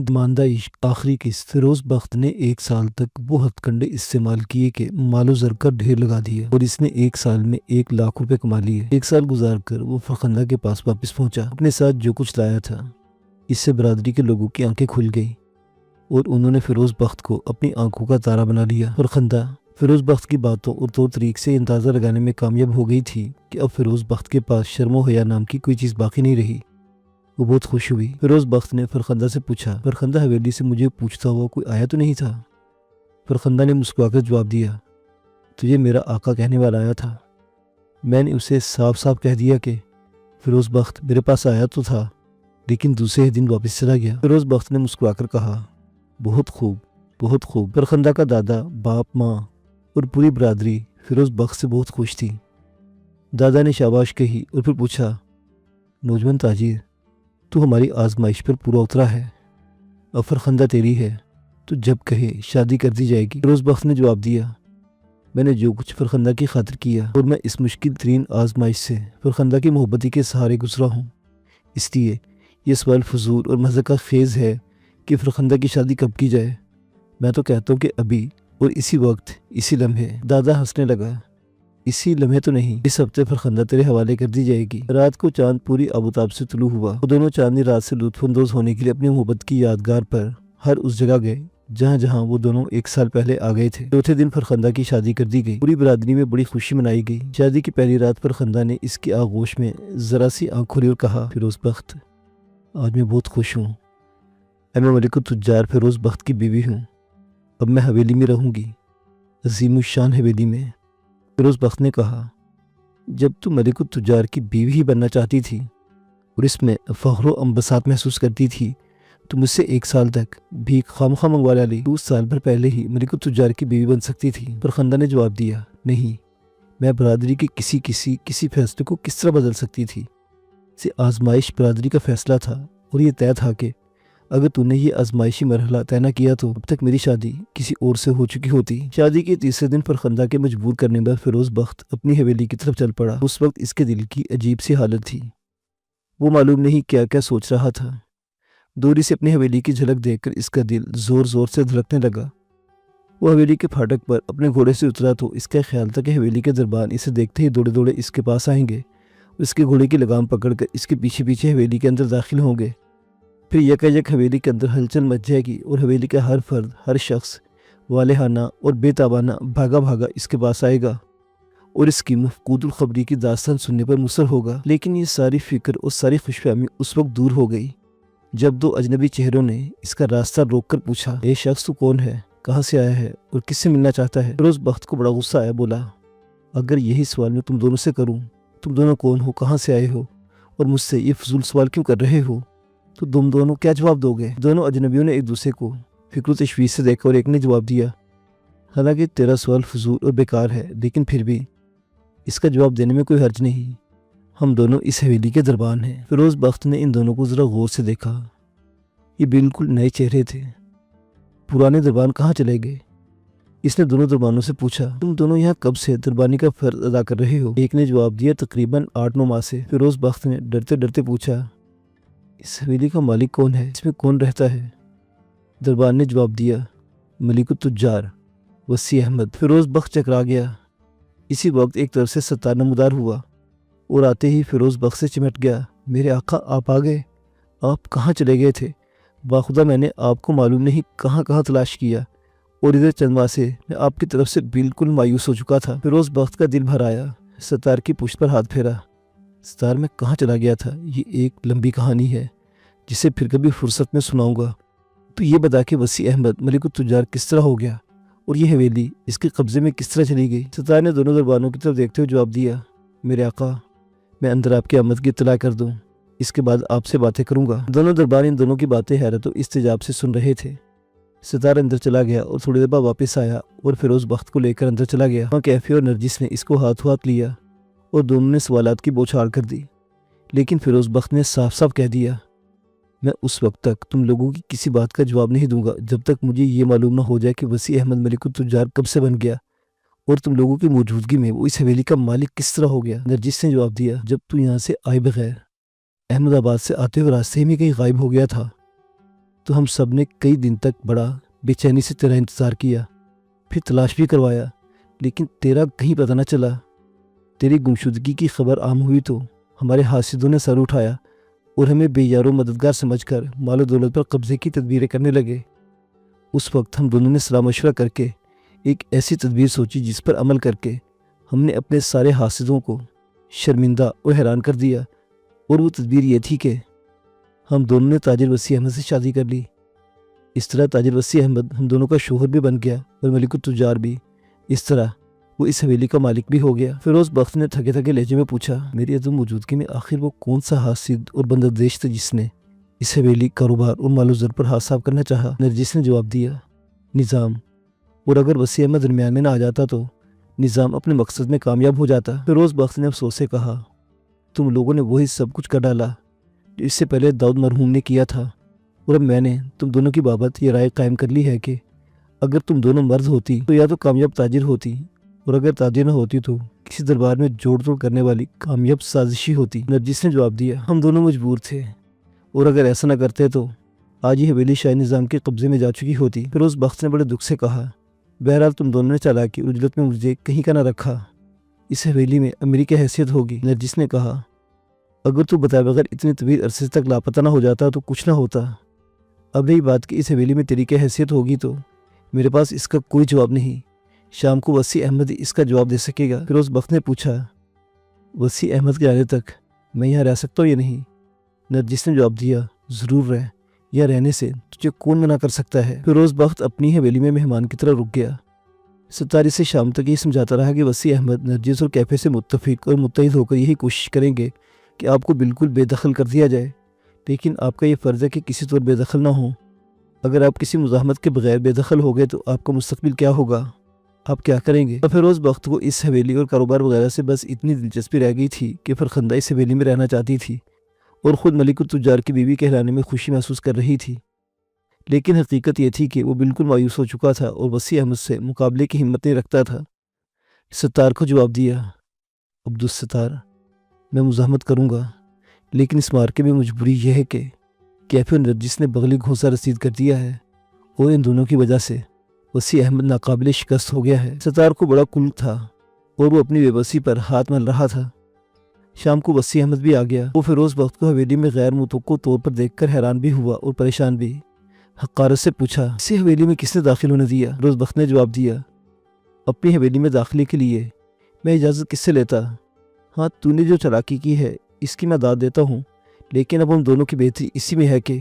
ماندہ عشق آخری قسط۔ فیروز بخت نے 1 سال تک وہ ہتھ کنڈے استعمال کیے کہ مال و زر کا ڈھیر لگا دیا اور اس نے 1 سال میں 1 لاکھ روپے کما لیے۔ 1 سال گزار کر وہ فرخندہ کے پاس واپس پہنچا۔ اپنے ساتھ جو کچھ لایا تھا اس سے برادری کے لوگوں کی آنکھیں کھل گئی اور انہوں نے فیروز بخت کو اپنی آنکھوں کا تارا بنا لیا۔ فرخندہ فیروز بخت کی باتوں اور طور طریق سے اندازہ لگانے میں کامیاب ہو گئی تھی کہ اب فیروز بخت کے پاس شرم و حیا نام کی کوئی چیز باقی نہیں رہی۔ وہ بہت خوش ہوئی۔ فیروز بخت نے فرخندہ سے پوچھا، فرخندہ حویلی سے مجھے پوچھتا ہوا کوئی آیا تو نہیں تھا؟ فرخندہ نے مسکرا کر جواب دیا، تجھے میرا آقا کہنے والا آیا تھا۔ میں نے اسے صاف صاف کہہ دیا کہ فیروز بخت میرے پاس آیا تو تھا لیکن دوسرے دن واپس چلا گیا۔ فیروز بخت نے مسکرا کر کہا، بہت خوب بہت خوب۔ فرخندہ کا دادا، باپ، ماں اور پوری برادری فیروز بخت سے بہت خوش تھی۔ دادا نے شاباش کہی اور پھر پوچھا، نوجوان تاجر، تو ہماری آزمائش پر پورا اترا ہے، اب فرخندہ تیری ہے، تو جب کہے شادی کر دی جائے گی۔ فیروز بخت نے جواب دیا، میں نے جو کچھ فرخندہ کی خاطر کیا اور میں اس مشکل ترین آزمائش سے فرخندہ کی محبتی کے سہارے گزرا ہوں، اس لیے یہ سوال فضول اور مذاق خیز ہے کہ فرخندہ کی شادی کب کی جائے۔ میں تو کہتا ہوں کہ ابھی اور اسی وقت، اسی لمحے۔ دادا ہنسنے لگا، اسی لمحے تو نہیں، اس ہفتے فرخندہ تیرے حوالے کر دی جائے گی۔ رات کو چاند پوری آبوتاب سے طلوع ہوا۔ وہ دونوں چاندنی رات سے لطف اندوز ہونے کے لیے اپنی محبت کی یادگار پر ہر اس جگہ گئے جہاں جہاں وہ دونوں 1 سال پہلے آ گئے تھے۔ چوتھے دن فرخندہ کی شادی کر دی گئی۔ پوری برادری میں بڑی خوشی منائی گئی۔ شادی کی پہلی رات فرخندہ نے اس کی آغوش میں ذرا سی آنکھ کھولی اور کہا، فیروز بخت، آج میں بہت خوش ہوں۔ میں ملک التجار فیروز بخت کی بیوی ہوں۔ اب میں حویلی میں رہوں گی، عظیم الشان حویلی میں۔ فیروز بخت نے کہا، جب تو ملک التجار کی بیوی ہی بننا چاہتی تھی اور اس میں فخر و انبساط محسوس کرتی تھی تو مجھ سے 1 سال تک بھی خواہ منگوا لی، تو 2 سال بھر پہلے ہی ملک التجار کی بیوی بن سکتی تھی۔ فرخندہ نے جواب دیا، نہیں، میں برادری کے کسی فیصلے کو کس طرح بدل سکتی تھی؟ سے آزمائش برادری کا فیصلہ تھا اور یہ طے تھا کہ اگر تو نے یہ آزمائشی مرحلہ طے نہ کیا تو اب تک میری شادی کسی اور سے ہو چکی ہوتی۔ شادی کے تیسرے دن فرخندہ کے مجبور کرنے پر فیروز بخت اپنی حویلی کی طرف چل پڑا۔ اس وقت اس کے دل کی عجیب سی حالت تھی، وہ معلوم نہیں کیا کیا سوچ رہا تھا۔ دوری سے اپنی حویلی کی جھلک دیکھ کر اس کا دل زور زور سے دھڑکنے لگا۔ وہ حویلی کے پھاٹک پر اپنے گھوڑے سے اترا تو اس کا خیال تھا کہ حویلی کے دربان اسے دیکھتے ہی دوڑے دوڑے اس کے پاس آئیں گے، اس کے گھوڑے کی لگام پکڑ کر اس کے پیچھے پیچھے حویلی کے اندر داخل ہوں گے۔ پھر یکا حویلی کے اندر ہلچل مچ جائے گی اور حویلی کا ہر فرد، ہر شخص والہانہ اور بے تابانہ بھاگا بھاگا اس کے پاس آئے گا اور اس کی مفقود الخبری کی داستان سننے پر مصر ہوگا۔ لیکن یہ ساری فکر اور ساری خوش فہمی اس وقت دور ہو گئی جب 2 اجنبی چہروں نے اس کا راستہ روک کر پوچھا، اے شخص، تو کون ہے، کہاں سے آیا ہے اور کس سے ملنا چاہتا ہے؟ فیروز بخت کو بڑا غصہ آیا، بولا، اگر یہی سوال میں تم دونوں سے کروں، تم دونوں کون ہو، کہاں سے آئے ہو اور مجھ سے یہ فضول سوال کیوں کر رہے ہو، تو تم دونوں کیا جواب دو گے؟ دونوں اجنبیوں نے ایک دوسرے کو فکر و تشویش سے دیکھا اور ایک نے جواب دیا، حالانکہ تیرا سوال فضول اور بیکار ہے لیکن پھر بھی اس کا جواب دینے میں کوئی حرج نہیں، ہم دونوں اس حویلی کے دربان ہیں۔ فیروز بخت نے ان دونوں کو ذرا غور سے دیکھا، یہ بالکل نئے چہرے تھے، پرانے دربان کہاں چلے گئے؟ اس نے دونوں دربانوں سے پوچھا، تم دونوں یہاں کب سے دربانی کا فرض ادا کر رہے ہو؟ ایک نے جواب دیا، تقریباً 8-9 ماہ سے۔ فیروز بخت نے ڈرتے ڈرتے پوچھا، اس حویلی کا مالک کون ہے، اس میں کون رہتا ہے؟ دربان نے جواب دیا، ملک التجار وسیع احمد۔ فیروز بخت چکرا گیا۔ اسی وقت ایک طرف سے ستار نمودار ہوا اور آتے ہی فیروز بخت سے چمٹ گیا، میرے آقا، آپ آ گئے، آپ کہاں چلے گئے تھے؟ باخدا میں نے آپ کو معلوم نہیں کہاں کہاں تلاش کیا اور ادھر چند ماہ سے میں آپ کی طرف سے بالکل مایوس ہو چکا تھا۔ فیروز بخت کا دل بھر آیا، ستار کی پشت پر ہاتھ پھیرا، ستار میں کہاں چلا گیا تھا؟ یہ ایک لمبی کہانی ہے جسے پھر کبھی فرصت میں سناؤں گا، تو یہ بتا کہ وسیع احمد ملک التجار کس طرح ہو گیا اور یہ حویلی اس کے قبضے میں کس طرح چلی گئی؟ ستار نے دونوں دربانوں کی طرف دیکھتے ہوئے جواب دیا، میرے آقا، میں اندر آپ کی آمد کی اطلاع کر دوں، اس کے بعد آپ سے باتیں کروں گا۔ دونوں دربان ان دونوں کی باتیں حیرت و استعجاب سے سن رہے تھے۔ ستار اندر چلا گیا اور تھوڑی دیر بعد واپس آیا اور فیروز بخت کو لے کر اندر چلا گیا۔ وہاں کیفی اور نرجس نے اس کو ہاتھوں ہاتھ لیا اور دونوں نے سوالات کی بوچھاڑ کر دی، لیکن فیروز بخت نے صاف صاف کہہ دیا، میں اس وقت تک تم لوگوں کی کسی بات کا جواب نہیں دوں گا جب تک مجھے یہ معلوم نہ ہو جائے کہ وسیع احمد ملک التجار کب سے بن گیا اور تم لوگوں کی موجودگی میں وہ اس حویلی کا مالک کس طرح ہو گیا۔ نرجس نے جواب دیا، جب تو یہاں سے آئے بغیر احمد آباد سے آتے ہوئے راستے میں کہیں غائب ہو گیا تھا تو ہم سب نے کئی دن تک بڑا بے چینی سے تیرا انتظار کیا، پھر تلاش بھی کروایا، لیکن تیرا کہیں پتہ نہ چلا۔ تیری گمشدگی کی خبر عام ہوئی تو ہمارے حاسدوں نے سر اٹھایا اور ہمیں بے یار و مددگار سمجھ کر مال و دولت پر قبضے کی تدبیریں کرنے لگے۔ اس وقت ہم دونوں نے صلاح مشورہ کر کے ایک ایسی تدبیر سوچی جس پر عمل کر کے ہم نے اپنے سارے حاسدوں کو شرمندہ اور حیران کر دیا، اور وہ تدبیر یہ تھی کہ ہم دونوں نے تاجر وسیع احمد سے شادی کر لی۔ اس طرح تاجر وسیع احمد ہم دونوں کا شوہر بھی بن گیا اور ملک التجار بھی۔ اس طرح وہ اس حویلی کا مالک بھی ہو گیا۔ فیروز بخت نے تھکے تھکے لہجے میں پوچھا، میری عدم موجودگی میں آخر وہ کون سا حاسد اور بندردیش تھا جس نے اس حویلی، کاروبار اور مال و زر پر ہاتھ صاف کرنا چاہا؟ نرجس نے جواب دیا، نظام۔ اور اگر وسیع احمد درمیان میں نہ آ جاتا تو نظام اپنے مقصد میں کامیاب ہو جاتا۔ فیروز بخت نے افسوس سے کہا، تم لوگوں نے وہی سب کچھ کر ڈالا جو اس سے پہلے داؤد مرحوم نے کیا تھا، اور اب میں نے تم دونوں کی بابت یہ رائے قائم کر لی ہے کہ اگر تم دونوں مرد ہوتی تو یا تو کامیاب تاجر ہوتی، اور اگر تاجر نہ ہوتی تو کسی دربار میں جوڑ توڑ کرنے والی کامیاب سازشی ہوتی۔ نرجس نے جواب دیا، ہم دونوں مجبور تھے، اور اگر ایسا نہ کرتے تو آج یہ حویلی شاہی نظام کے قبضے میں جا چکی ہوتی۔ فیروز بخت نے بڑے دکھ سے کہا، بہرحال تم دونوں نے چالاکی اور عجلت میں مجھے کہیں کا نہ رکھا، اس حویلی میں امیری کی حیثیت ہوگی۔ نرجس نے کہا، اگر تو بتائے بغیر اتنے طویل عرصے تک لاپتہ نہ ہو جاتا تو کچھ نہ ہوتا۔ اب رہی بات کہ اس حویلی میں تیری کیا حیثیت ہوگی تو میرے پاس اس کا کوئی جواب نہیں، شام کو وسیع احمد اس کا جواب دے سکے گا۔ فیروز بخت نے پوچھا، وسیع احمد کے آنے تک میں یہاں رہ سکتا ہوں یا نہیں؟ نرجس نے جواب دیا، ضرور رہ، یا رہنے سے تجھے کون منع کر سکتا ہے؟ فیروز بخت اپنی حویلی میں مہمان کی طرح رک گیا۔ ستاری سے شام تک یہ سمجھاتا رہا کہ وسیع احمد نرجس اور کیفے سے متفق اور متحد ہو کر یہی کوشش کریں گے کہ آپ کو بالکل بے دخل کر دیا جائے، لیکن آپ کا یہ فرض ہے کہ کسی طور بے دخل نہ ہوں۔ اگر آپ کسی مزاحمت کے بغیر بے دخل ہو گئے تو آپ کا مستقبل کیا ہوگا؟ آپ کیا کریں گے؟ فیروز بخت کو اس حویلی اور کاروبار وغیرہ سے بس اتنی دلچسپی رہ گئی تھی کہ فرخندہ اس حویلی میں رہنا چاہتی تھی اور خود ملک التجار کی بیوی کہلانے میں خوشی محسوس کر رہی تھی، لیکن حقیقت یہ تھی کہ وہ بالکل مایوس ہو چکا تھا اور وسیع احمد سے مقابلے کی ہمت نہیں رکھتا تھا۔ ستار کو جواب دیا، عبدالستار، میں مزاحمت کروں گا، لیکن اس مارکے میں مجبوری یہ ہے کہ کیفے اور نرجس نے بغلی گھونسا رسید کر دیا ہے، اور ان دونوں کی وجہ سے وسیع احمد ناقابل شکست ہو گیا ہے۔ ستار کو بڑا کل تھا اور وہ اپنی بے بسی پر ہاتھ مل رہا تھا۔ شام کو وسیع احمد بھی آ گیا۔ وہ فیروز بخت کو حویلی میں غیر متوقع طور پر دیکھ کر حیران بھی ہوا اور پریشان بھی۔ حقارت سے پوچھا، اسی حویلی میں کس نے داخل ہونے دیا؟ فیروز بخت نے جواب دیا، اپنی حویلی میں داخلے کے لیے میں اجازت کس سے لیتا؟ ہاں، تو نے جو چالاکی کی ہے اس کی میں داد دیتا ہوں، لیکن اب ہم دونوں کی بہتری اسی میں ہے کہ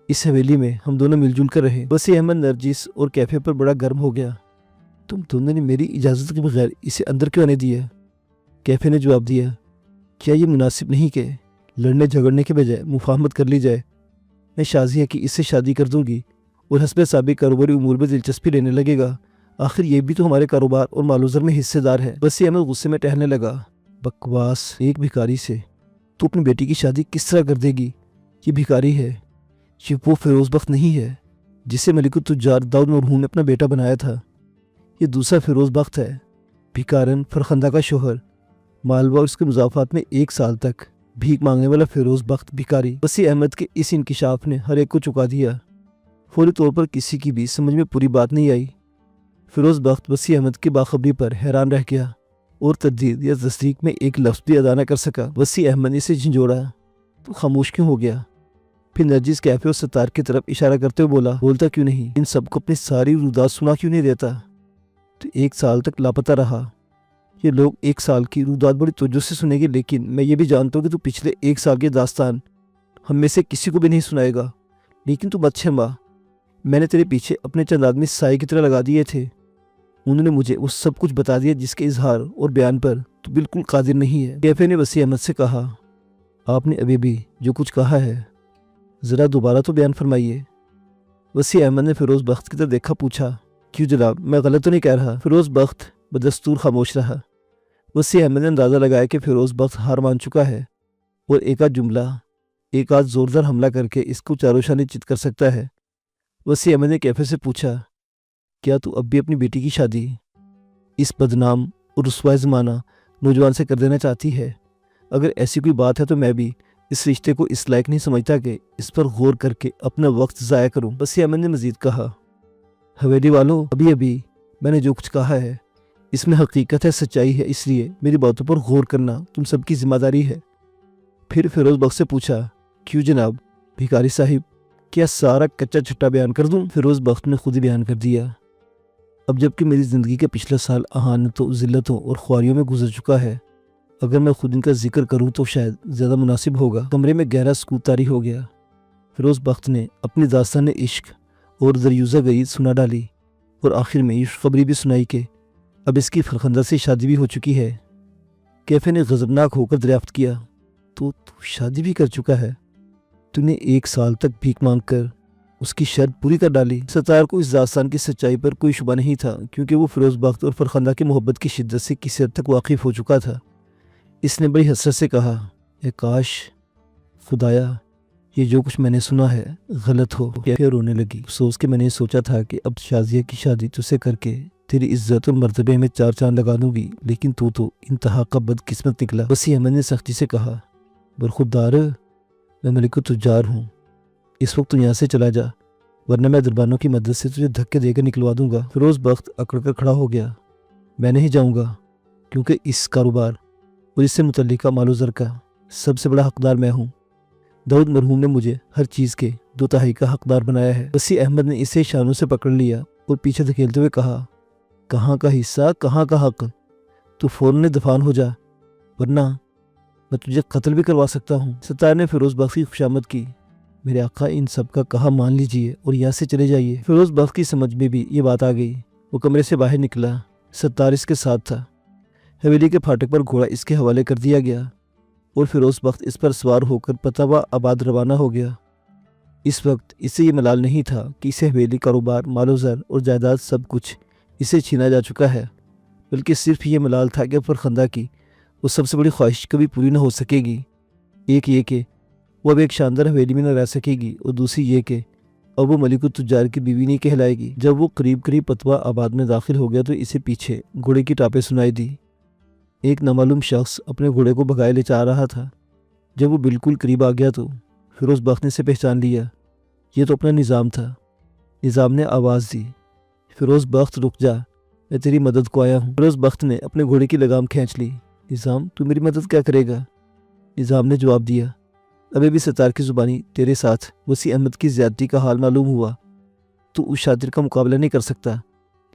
اس حویلی میں ہم دونوں مل جل کر رہے۔ وسیع احمد نرجس اور کیفے پر بڑا گرم ہو گیا، تم دونوں نے میری اجازت کے بغیر اسے اندر کیوں آنے دیا؟ کیفے نے جواب دیا، کیا یہ مناسب نہیں کہ لڑنے جھگڑنے کے بجائے مفاہمت کر لی جائے؟ میں شازیہ کی اس سے شادی کر دوں گی اور حسب سابق کاروباری امور میں دلچسپی لینے لگے گا، آخر یہ بھی تو ہمارے کاروبار اور مال و زر میں حصے دار ہے۔ وسیع احمد غصے میں ٹہلنے لگا، بکواس، ایک بھکاری سے تو اپنی بیٹی کی شادی کس طرح کر دے گی؟ یہ بھکاری ہے، یہ وہ فیروز بخت نہیں ہے جسے ملک التجار داؤد مرحوم نے اپنا بیٹا بنایا تھا۔ یہ دوسرا فیروز بخت ہے، بھکارن، فرخندہ کا شوہر، مالوہ اور اس کے مضافات میں 1 سال تک بھیک مانگنے والا فیروز بخت بھکاری۔ وسیع احمد کے اس انکشاف نے ہر ایک کو چکا دیا۔ فوری طور پر کسی کی بھی سمجھ میں پوری بات نہیں آئی۔ فیروز بخت وسیع احمد کی باخبری پر حیران رہ گیا اور تردید یا تصدیق میں ایک لفظ بھی ادا نہ کر سکا۔ وسیع احمد نے اسے جھنجھوڑا، تو خاموش کیوں ہو گیا؟ پھر نرجس کیفے اور ستار کی طرف اشارہ کرتے ہوئے بولا، بولتا کیوں نہیں؟ ان سب کو اپنی ساری رودات سنا کیوں نہیں دیتا؟ تو 1 سال تک لاپتہ رہا۔ یہ لوگ 1 سال کی رودات بڑی توجہ سے سنیں گے، لیکن میں یہ بھی جانتا ہوں کہ تو پچھلے 1 سال کی داستان ہم میں سے کسی کو بھی نہیں سنائے گا۔ لیکن تو مت شرما، میں نے تیرے پیچھے اپنے چند آدمی سائے کی طرح لگا دیے تھے، انہوں نے مجھے وہ سب کچھ بتا دیا جس کے اظہار اور بیان پر تو بالکل قادر نہیں ہے۔ کیفے نے وسیع احمد سے کہا، آپ نے ابھی بھی جو کچھ کہا ہے ذرا دوبارہ تو بیان فرمائیے۔ وسیع احمد نے فیروز بخت کی طرف دیکھا، پوچھا، کیوں جناب، میں غلط تو نہیں کہہ رہا؟ فیروز بخت بدستور خاموش رہا۔ وسیع احمد نے اندازہ لگایا کہ فیروز بخت ہار مان چکا ہے اور ایک آدھ جملہ، ایک آدھ زوردار حملہ کر کے اس کو چاروشانی چت کر سکتا ہے۔ وسیع احمد نے کیفے سے پوچھا، کیا تو اب بھی اپنی بیٹی کی شادی اس بدنام اور رسوائے زمانہ نوجوان سے کر دینا چاہتی ہے؟ اگر ایسی کوئی بات ہے تو میں بھی اس رشتے کو اس لائق نہیں سمجھتا کہ اس پر غور کر کے اپنا وقت ضائع کروں۔ وسیع احمد نے مزید کہا، حویلی والوں، ابھی میں نے جو کچھ کہا ہے اس میں حقیقت ہے، سچائی ہے، اس لیے میری باتوں پر غور کرنا تم سب کی ذمہ داری ہے۔ پھر فیروز بخش سے پوچھا، کیوں جناب بھکاری صاحب، کیا سارا کچا چھٹا بیان کر دوں؟ فیروز بخش نے خود ہی بیان کر دیا، اب جب کہ میری زندگی کا پچھلا سال اہانتوں، ذلتوں اور خواریوں میں گزر چکا ہے، اگر میں خود ان کا ذکر کروں تو شاید زیادہ مناسب ہوگا۔ کمرے میں گہرا سکوت طاری ہو گیا۔ فیروز بخش نے اپنی داستان عشق اور دریوزہ گئی سنا ڈالی، اور آخر میں یہ خبری بھی سنائی کہ اب اس کی فرخندہ سے شادی بھی ہو چکی ہے۔ کیفے نے غضبناک ہو کر دریافت کیا، تو شادی بھی کر چکا ہے؟ تو نے 1 سال تک بھیک مانگ کر اس کی شرط پوری کر ڈالی؟ ستار کو اس داستان کی سچائی پر کوئی شبہ نہیں تھا، کیونکہ وہ فیروز بخش اور فرخندہ کی محبت کی شدت سے کسی حد تک واقف ہو چکا تھا۔ اس نے بڑی حسرت سے کہا، اے کاش خدایا یہ جو کچھ میں نے سنا ہے غلط ہو۔ کیفے رونے لگی، افسوس کہ میں نے سوچا تھا کہ اب شازیہ کی شادی تجھ سے کر کے تیری عزت اور مرتبے میں 4 چاند لگا دوں گی، لیکن تو انتہا کا بد قسمت نکلا۔ وسیع احمد نے سختی سے کہا، برخودار، میں ملک التجار ہوں، اس وقت تو یہاں سے چلا جا، ورنہ میں دربانوں کی مدد سے تجھے دھکے دے کر نکلوا دوں گا۔ فیروز بخش اکڑ کر کھڑا ہو گیا، میں نہیں جاؤں گا، کیونکہ اس کاروبار اور اس سے متعلقہ مال و زر کا سب سے بڑا حقدار میں ہوں۔ داؤد مرحوم نے مجھے ہر چیز کے 2/3 کا حقدار بنایا ہے۔ وسیع احمد نے اسے شانوں سے پکڑ لیا اور پیچھے دھکیلتے ہوئے کہا، کہاں کا حصہ، کہاں کا حق؟ تو فوراً دفان ہو جا، ورنہ میں تجھے قتل بھی کروا سکتا ہوں۔ ستار نے فیروز بخش کی خوشامد کی، میرے آقا ان سب کا کہا مان لیجئے اور یہاں سے چلے جائیے۔ فیروز بخش کی سمجھ میں بھی یہ بات آ گئی۔ وہ کمرے سے باہر نکلا، ستار اس کے ساتھ تھا۔ حویلی کے پھاٹک پر گھوڑا اس کے حوالے کر دیا گیا اور فیروز بخش اس پر سوار ہو کر پتاوا آباد روانہ ہو گیا۔ اس وقت اسے یہ ملال نہیں تھا کہ اسے حویلی، کاروبار، مال و زر اور جائیداد سب کچھ اسے چھینا جا چکا ہے، بلکہ صرف یہ ملال تھا کہ فرخندہ کی وہ سب سے بڑی خواہش کبھی پوری نہ ہو سکے گی۔ ایک یہ کہ وہ اب ایک شاندار حویلی میں نہ رہ سکے گی، اور دوسری یہ کہ اب وہ ملک التجار کی بیوی نہیں کہلائے گی۔ جب وہ قریب پتوا آباد میں داخل ہو گیا تو اسے پیچھے گھوڑے کی ٹاپیں سنائی دی۔ ایک نامعلوم شخص اپنے گھوڑے کو بھگائے لے جا رہا تھا۔ جب وہ بالکل قریب آ گیا تو فیروز بخش نے اسے پہچان لیا۔ یہ تو اپنا نظام تھا۔ نظام نے آواز دی، فیروز بخش رک جا، میں تیری مدد کو آیا ہوں۔ فیروز بخش نے اپنے گھوڑے کی لگام کھینچ لی۔ نظام، تو میری مدد کیا کرے گا؟ نظام نے جواب دیا، ابھی بھی ستار کی زبانی تیرے ساتھ وسیع احمد کی زیادتی کا حال معلوم ہوا، تو اس شاطر کا مقابلہ نہیں کر سکتا،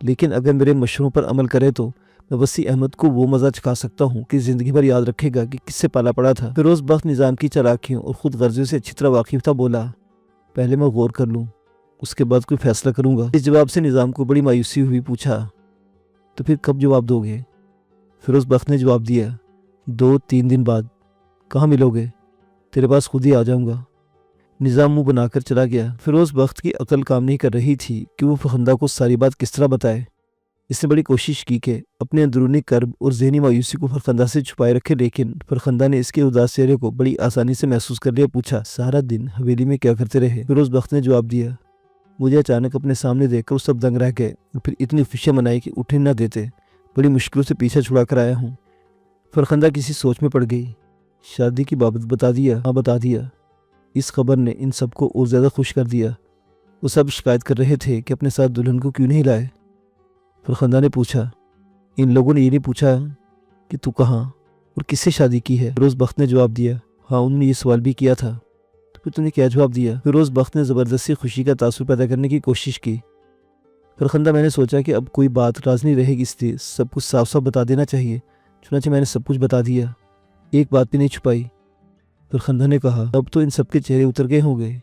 لیکن اگر میرے مشوروں پر عمل کرے تو میں وسیع احمد کو وہ مزہ چکھا سکتا ہوں کہ زندگی بھر یاد رکھے گا کہ کس سے پالا پڑا تھا۔ فیروز بخش نظام کی چالاکیوں اور خود غرضیوں سے اچھی طرح واقف تھا۔ بولا، پہلے میں غور کر لوں، اس کے بعد کوئی فیصلہ کروں گا۔ اس جواب سے نظام کو بڑی مایوسی ہوئی۔ پوچھا، تو پھر کب جواب دو گے؟ فیروز بخش نے جواب دیا، 2-3 دن بعد۔ کہاں ملو گے؟ تیرے پاس خود ہی آ جاؤں گا۔ نظام منہ بنا کر چلا گیا۔ فیروز بخش کی عقل کام نہیں کر رہی تھی کہ وہ فرخندہ کو ساری بات کس طرح بتائے۔ اس نے بڑی کوشش کی کہ اپنے اندرونی کرب اور ذہنی مایوسی کو فرخندہ سے چھپائے رکھے، لیکن فرخندہ نے اس کے اداس چہرے کو بڑی آسانی سے محسوس کر لیا۔ پوچھا، سارا دن حویلی میں کیا کرتے رہے؟ فیروز بخش نے جواب دیا، مجھے اچانک اپنے سامنے دیکھ کر سب دنگ رہ گئے اور پھر اتنی خوشیاں منائی کہ اٹھنے نہ دیتے، بڑی مشکلوں سے پیچھا چھڑا کر آیا ہوں۔ فرخندہ کسی سوچ میں پڑ گئی۔ شادی کی بابت بتا دیا؟ ہاں بتا دیا۔ اس خبر نے ان سب کو اور زیادہ خوش کر دیا۔ وہ سب شکایت کر رہے تھے کہ اپنے ساتھ دلہن کو کیوں نہیں لائے۔ فرخندہ نے پوچھا، ان لوگوں نے یہ نہیں پوچھا کہ تو کہاں اور کس سے شادی کی ہے؟ فیروز بخش نے جواب دیا، ہاں انہوں نے یہ سوال بھی کیا تھا۔ تو پھر تم نے کیا جواب دیا؟ فیروز بخش نے زبردستی خوشی کا تاثر پیدا کرنے کی کوشش کی۔ فرخندہ، میں نے سوچا کہ اب کوئی بات راز نہیں رہے گی، اس لیے سب کچھ صاف صاف بتا دینا چاہیے، چنانچہ میں نے سب کچھ بتا دیا، ایک بات بھی نہیں چھپائی۔ فرخندہ نے کہا، اب تو ان سب کے چہرے اتر گئے ہوں گے؟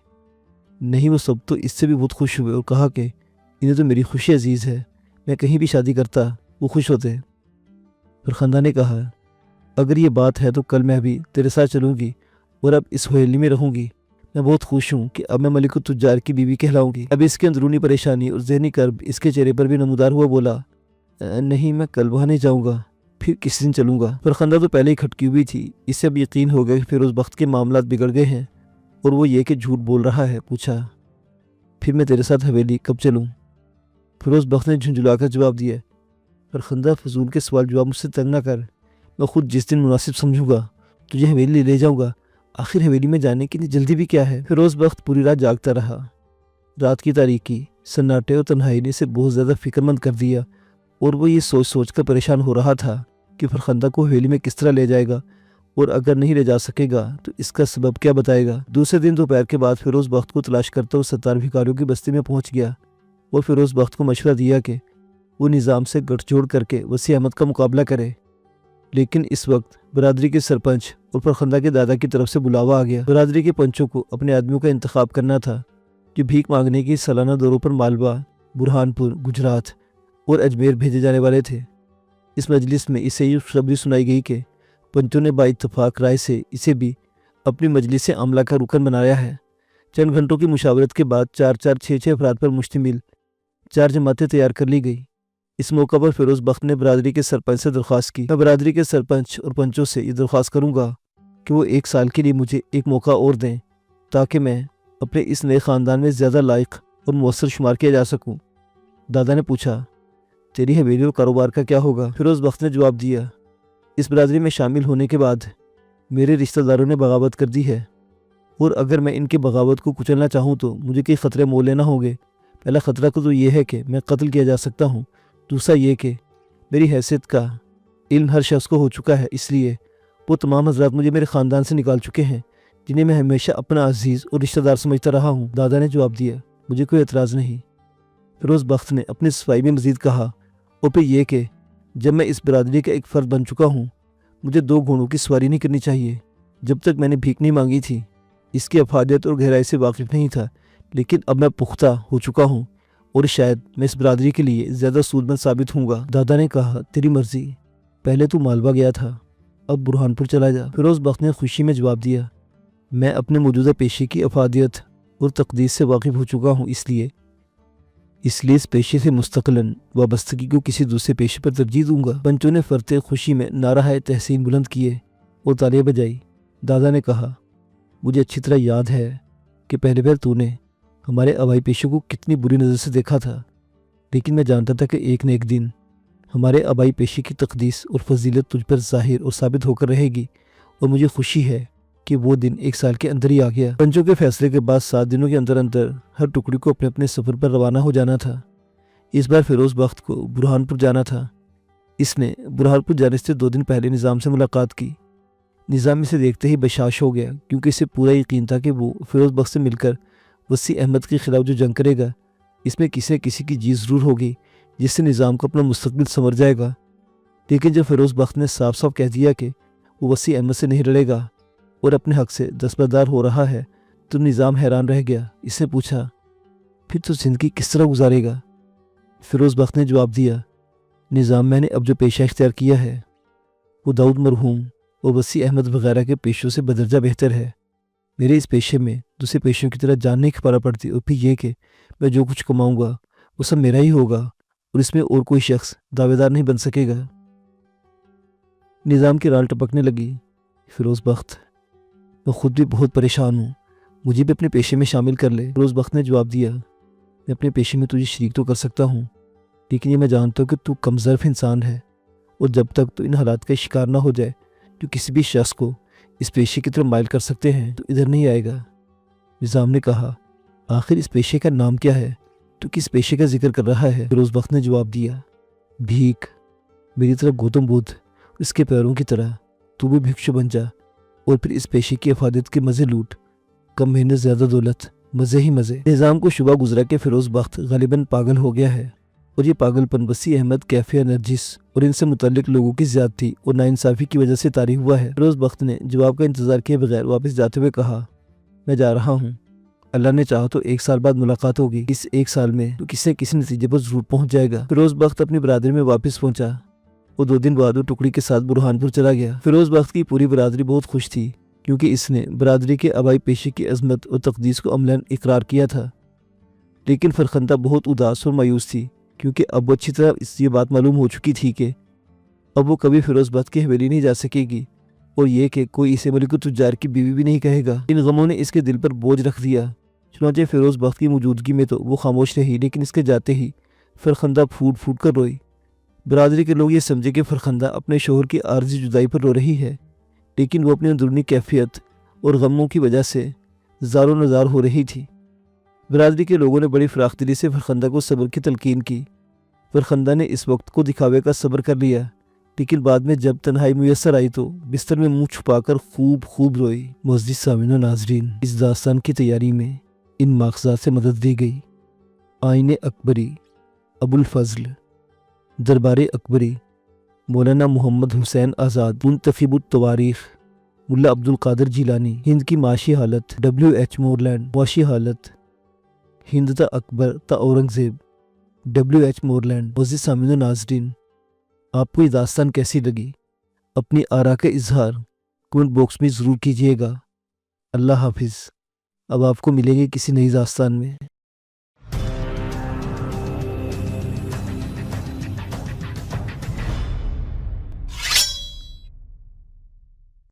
نہیں، وہ سب تو اس سے بھی بہت خوش ہوئے اور کہا کہ انہیں تو میری خوشی عزیز ہے، میں کہیں بھی شادی کرتا وہ خوش ہوتے۔ فرخندہ نے کہا، اگر یہ بات ہے تو کل میں بھی تیرے ساتھ چلوں گی اور اب اس حویلی میں رہوں گی۔ میں بہت خوش ہوں کہ اب میں ملک التجار کی بیوی کہلاؤں گی۔ اب اس کی اندرونی پریشانی اور ذہنی کرب اس کے چہرے پر بھی نمودار ہوا۔ بولا، نہیں، میں کل وہاں نہیں جاؤں گا، پھر کسی دن چلوں گا۔ فرخندہ تو پہلے ہی کھٹکی ہوئی تھی، اس سے اب یقین ہو گیا کہ فیروز بخش کے معاملات بگڑ گئے ہیں اور وہ یہ کہ جھوٹ بول رہا ہے۔ پوچھا، پھر میں تیرے ساتھ حویلی کب چلوں؟ فیروز بخش نے جھنجھلا کر جواب دیا، فرخندہ، فضول کے سوال جواب مجھ سے تنگ نہ کر، میں خود جس دن مناسب سمجھوں گا تجھے حویلی لے جاؤں گا، آخر حویلی میں جانے کی جلدی بھی کیا ہے؟ فیروز بخت پوری رات جاگتا رہا۔ رات کی تاریکی، سناٹے اور تنہائی نے اسے بہت زیادہ فکر مند کر دیا، اور وہ یہ سوچ سوچ کر پریشان ہو رہا تھا کہ فرخندہ کو حویلی میں کس طرح لے جائے گا، اور اگر نہیں لے جا سکے گا تو اس کا سبب کیا بتائے گا۔ دوسرے دن دوپہر کے بعد فیروز بخت کو تلاش کرتا وہ 17 بھکاریوں کی بستی میں پہنچ گیا اور فیروز بخت کو مشورہ دیا کہ وہ نظام سے گٹھ جوڑ کر کے وسیع احمد کا مقابلہ کرے۔ لیکن اس وقت برادری کے سرپنچ اور فرخندہ کے دادا کی طرف سے بلاوا آ گیا۔ برادری کے پنچوں کو اپنے آدمیوں کا انتخاب کرنا تھا جو بھیک مانگنے کی سالانہ دوروں پر مالوا، برہانپور، گجرات اور اجمیر بھیجے جانے والے تھے۔ اس مجلس میں اسے یہ خبری سنائی گئی کہ پنچوں نے اتفاق رائے سے اسے بھی اپنی مجلس عاملہ کا رکن بنایا ہے۔ چند گھنٹوں کی مشاورت کے بعد 4 افراد پر مشتمل 4 جماعتیں تیار کر لی گئی۔ اس موقع پر فیروز بخت نے برادری کے سرپنچ سے درخواست کی۔ میں برادری کے سرپنچ اور پنچوں سے یہ درخواست کروں گا کہ وہ 1 سال کے لیے مجھے ایک موقع اور دیں تاکہ میں اپنے اس نئے خاندان میں زیادہ لائق اور مؤثر شمار کیا جا سکوں۔ دادا نے پوچھا، تیری حویلی اور کاروبار کا کیا ہوگا؟ فیروز بخت نے جواب دیا، اس برادری میں شامل ہونے کے بعد میرے رشتہ داروں نے بغاوت کر دی ہے، اور اگر میں ان کے بغاوت کو کچلنا چاہوں تو مجھے کئی خطرے مول لینا ہوں گے۔ پہلا خطرہ تو یہ ہے کہ میں قتل کیا جا سکتا ہوں، دوسرا یہ کہ میری حیثیت کا علم ہر شخص کو ہو چکا ہے، اس لیے وہ تمام حضرات مجھے میرے خاندان سے نکال چکے ہیں جنہیں میں ہمیشہ اپنا عزیز اور رشتہ دار سمجھتا رہا ہوں۔ دادا نے جواب دیا، مجھے کوئی اعتراض نہیں۔ فیروز بخت نے اپنی صفائی میں مزید کہا، اور پھر یہ کہ جب میں اس برادری کا ایک فرد بن چکا ہوں، مجھے 2 گھوڑوں کی سواری نہیں کرنی چاہیے۔ جب تک میں نے بھیک نہیں مانگی تھی اس کی افادیت اور گہرائی سے واقف نہیں تھا، لیکن اب میں پختہ ہو چکا ہوں اور شاید میں اس برادری کے لیے زیادہ سودمند ثابت ہوں گا۔ دادا نے کہا، تیری مرضی، پہلے تو مالوا گیا تھا، اب برہانپور چلا جا۔ فیروز بخت نے خوشی میں جواب دیا، میں اپنے موجودہ پیشے کی افادیت اور تقدیس سے واقف ہو چکا ہوں، اس لیے اس پیشے سے مستقلاً وابستگی کو کسی دوسرے پیشے پر ترجیح دوں گا۔ پنچوں نے فرتے خوشی میں نعرہ تحسین بلند کیے اور تالیاں بجائی۔ دادا نے کہا، مجھے اچھی طرح یاد ہے کہ پہلے بار تو نے ہمارے آبائی پیشوں کو کتنی بری نظر سے دیکھا تھا، لیکن میں جانتا تھا کہ ایک نہ ایک دن ہمارے آبائی پیشے کی تقدیس اور فضیلت تجھ پر ظاہر اور ثابت ہو کر رہے گی، اور مجھے خوشی ہے کہ وہ دن 1 سال کے اندر ہی آ گیا۔ پنچوں کے فیصلے کے بعد 7 دنوں کے اندر ہر ٹکڑی کو اپنے اپنے سفر پر روانہ ہو جانا تھا۔ اس بار فیروز بخت کو برہانپور جانا تھا۔ اس نے برہانپور جانے سے 2 دن پہلے نظام سے ملاقات کی۔ نظام اسے دیکھتے ہی بشاش ہو گیا، کیونکہ اسے پورا یقین تھا کہ وہ فیروز بخت سے مل کر وسیع احمد کے خلاف جو جنگ کرے گا، اس میں کسی کی جیت ضرور ہوگی، جس سے نظام کو اپنا مستقبل سنور جائے گا۔ لیکن جب فیروز بخت نے صاف صاف کہہ دیا کہ وہ وسیع احمد سے نہیں لڑے گا اور اپنے حق سے دستبردار ہو رہا ہے، تو نظام حیران رہ گیا۔ اس نے پوچھا، پھر تو زندگی کس طرح گزارے گا؟ فیروز بخت نے جواب دیا، نظام، میں نے اب جو پیشہ اختیار کیا ہے وہ داؤد مرحوم اور وسیع احمد وغیرہ کے پیشوں سے بدرجہ بہتر ہے۔ میرے اس پیشے میں دوسرے پیشوں کی طرح جان نہیں کھپانا پڑتی، اور پھر یہ کہ میں جو کچھ کماؤں گا وہ سب میرا ہی ہوگا، اور اس میں اور کوئی شخص دعوے دار نہیں بن سکے گا۔ نظام کی رال ٹپکنے لگی۔ فیروز بخت، میں خود بھی بہت پریشان ہوں، مجھے بھی اپنے پیشے میں شامل کر لے۔ فیروز بخت نے جواب دیا، میں اپنے پیشے میں تجھے شریک تو کر سکتا ہوں، لیکن یہ میں جانتا ہوں کہ تو کم ظرف انسان ہے، اور جب تک تو ان حالات کا شکار نہ ہو جائے جو کسی بھی شخص کو اس پیشے کی طرف مائل کر سکتے ہیں، تو ادھر نہیں آئے گا۔ نظام نے کہا، آخر اس پیشے کا نام کیا ہے؟ تو کس پیشے کا ذکر کر رہا ہے؟ فیروز بخت نے جواب دیا، بھیک۔ میری طرح گوتم بدھ اس کے پیروں کی طرح تو بھی بھکشو بن جا، اور پھر اس پیشے کی افادیت کے مزے لوٹ، کم محنت زیادہ دولت، مزے ہی مزے۔ نظام کو شبہ گزرا کہ فیروز بخت غالباً پاگل ہو گیا ہے، اور یہ پاگل پن وسیع احمد، کیفیہ، نرجس اور ان سے متعلق لوگوں کی زیادتی اور ناانصافی کی وجہ سے طاری ہوا ہے۔ فیروز بخت نے جواب کا انتظار کیے بغیر واپس جاتے ہوئے کہا، میں جا رہا ہوں، اللہ نے چاہا تو 1 سال بعد ملاقات ہوگی، اس 1 سال میں تو کسی نتیجے پر ضرور پہنچ جائے گا۔ فیروز بخت اپنی برادری میں واپس پہنچا، اور 2 دن بعد وہ ٹکڑی کے ساتھ برہانپور چلا گیا۔ فیروز بخت کی پوری برادری بہت خوش تھی، کیونکہ اس نے برادری کے آبائی پیشے کی عظمت اور تقدیس کو عملاً اقرار کیا تھا۔ لیکن فرخندہ بہت اداس اور مایوس تھی، کیونکہ اب وہ اچھی طرح یہ بات معلوم ہو چکی تھی کہ اب وہ کبھی فیروز بخت کی حویلی نہیں جا سکے گی، اور یہ کہ کوئی اسے ملک التجار کی بیوی بھی نہیں کہے گا۔ ان غموں نے اس کے دل پر بوجھ رکھ دیا۔ چنانچہ فیروز بخت کی موجودگی میں تو وہ خاموش رہی، لیکن اس کے جاتے ہی فرخندہ پھوٹ پھوٹ کر روئی۔ برادری کے لوگ یہ سمجھے کہ فرخندہ اپنے شوہر کی عارضی جدائی پر رو رہی ہے، لیکن وہ اپنی اندرونی کیفیت اور غموں کی وجہ سے زار و نزار ہو رہی تھی۔ برادری کے لوگوں نے بڑی فراخ دلی سے فرخندہ کو صبر کی تلقین کی۔ فرخندہ نے اس وقت کو دکھاوے کا صبر کر لیا، لیکن بعد میں جب تنہائی میسر آئی تو بستر میں منہ چھپا کر خوب روئی۔ معزز سامعین و ناظرین، اس داستان کی تیاری میں ان ماخذات سے مدد دی گئی: آئین اکبری، ابو الفضل، دربار اکبری، مولانا محمد حسین آزاد، منتخب التواریخ، ملا عبد القادر جیلانی، ہند کی معاشی حالت، WH مورلینڈ، معاشی حالت، ہند تا اکبر تا اورنگزیب، WH مورلینڈ۔ معزز سامعین و ناظرین، آپ کو یہ داستان کیسی لگی؟ اپنی آراء کا اظہار کمنٹ باکس میں ضرور کیجیے گا۔ اللہ حافظ۔ اب آپ کو ملیں گے کسی نئی داستان میں۔